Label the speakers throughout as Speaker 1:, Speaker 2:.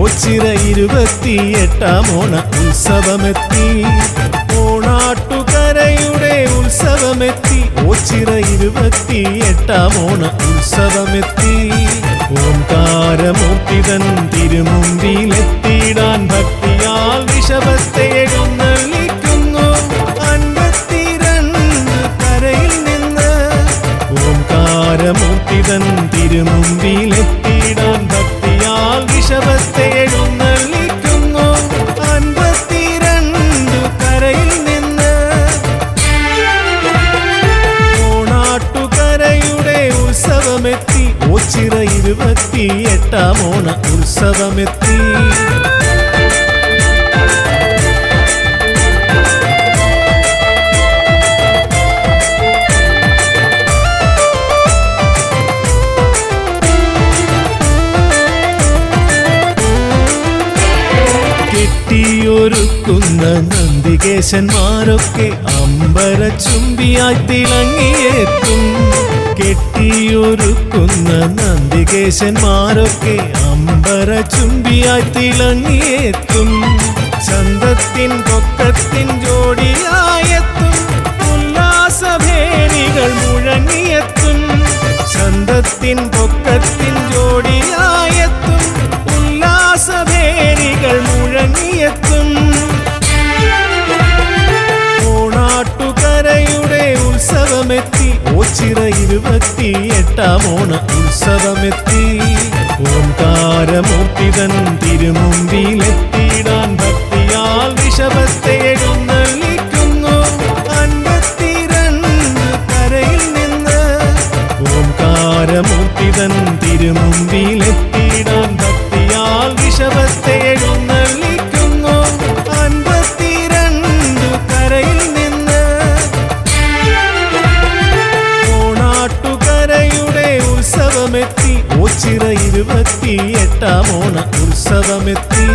Speaker 1: ഓച്ചിറ 28-ാം ഓണ ഉത്സവമെത്തി. ഓണാട്ടുകരയുടെ ഉത്സവമെത്തി. ഓച്ചിറ 28-ാം ഓണ ഉത്സവമെത്തി. ഓംകാരമൂർത്തിതൻ തിരുമുമ്പിലെത്തിയിടാൻ ഭക്തിയാൽ ഋഷഭത്തെ എഴുന്നള്ളിക്കുന്നു 52 കരയിൽ നിന്ന്. ഓംകാരമൂർത്തിതൻ തിരുമുമ്പിലെത്തിയിടാൻ ഭക്തിയാൽ ഋഷഭത്തെ എഴുന്നള്ളിക്കുന്നു 52 കരയിൽ നിന്ന്. ഓണാട്ടുകരയുടെ ഉത്സവമെത്തി. ഓച്ചിറ 28-ാം ഓണ ഉത്സവമെത്തി. ഒരുക്കുന്ന നന്ദികേശന്മാരൊക്കെ അമ്പരച്ചുംബിയായി തിളങ്ങിയെത്തും. കെട്ടിയൊരുക്കുന്ന നന്ദികേശന്മാരൊക്കെ അമ്പരച്ചുംബിയായി തിളങ്ങിയെത്തും. ചന്തത്തിൻ പൊക്കത്തിൻ ജോഡിയായെത്തും. ഉല്ലാസഭേരികൾ മുഴങ്ങിയെത്തും. ചന്തത്തിൻ പൊക്കത്തിൻ ജോഡിയായെത്തും. ഉല്ലാസഭേരികൾ മുഴങ്ങിയെത്തും. ഓണാട്ടുകരയുടെ ഉത്സവമെത്തി. ഓച്ചിറ 28-ാം ഓണ ഉത്സവമെത്തി. ഓംകാരമൂർത്തിതൻ തിരുമുമ്പിലെത്തിയിടാൻ ഭക്തിയാൽ ഋഷഭത്തെ എഴുന്നള്ളിക്കുന്നു 52 കരയിൽ നിന്ന്. ഓംകാരമൂർത്തിതൻ തിരുമുമ്പിലെത്തിയിടാൻ ഭക്തിയാൽ ഋഷഭത്തെ എഴുന്നള്ളിക്കുന്നു 52 കരയിൽ നിന്ന്. ഓണാട്ടുകരയുടെ ഉത്സവമെത്തി. ഓച്ചിറ 28-ാം ഓണ ഉത്സവമെത്തി.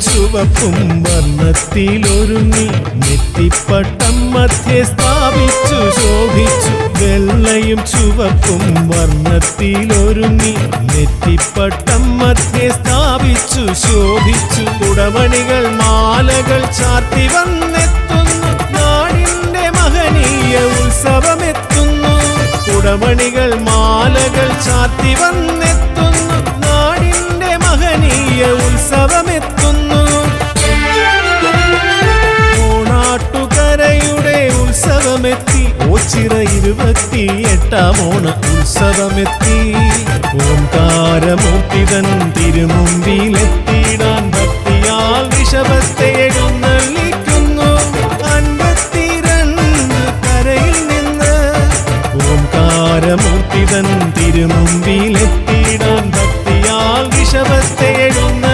Speaker 1: ചുവപ്പും വർണ്ണത്തിലൊരുങ്ങി നെറ്റിപ്പട്ടം മധ്യേ സ്ഥാപിച്ചു ശോഭിച്ചു. വെള്ളയും ചുവപ്പും വർണ്ണത്തിലൊരുങ്ങി നെറ്റിപ്പട്ടം മധ്യേ സ്ഥാപിച്ചു ശോഭിച്ചു. കുടമണികൾ മാലകൾ ചാർത്തി വന്നെത്തുന്നു. നാടിന്റെ മഹനീയ ഉത്സവമെത്തുന്നു. കുടമണികൾ മാലകൾ ചാർത്തി വന്നെത്തുന്നു. നാടിന്റെ മഹനീയ ഉത്സവമെത്തുന്നു. ഓണാട്ടുകരയുടെ ഉത്സവമെത്തി. ഓച്ചിറ 28-ാം ഓണ ഉത്സവമെത്തി. ഓംകാരമൂർത്തിതൻ തിരുമുമ്പിലെത്തിയിടാൻ ഭക്തിയാൽ ഋഷഭത്തെ എഴുന്നള്ളിക്കുന്നു 52 കരയിൽ നിന്ന്. ഓംകാരമൂർത്തിതൻ തിരുമുമ്പിലെത്തിയിടാൻ ഭക്തിയാൽ ഋഷഭത്തെ എഴുന്ന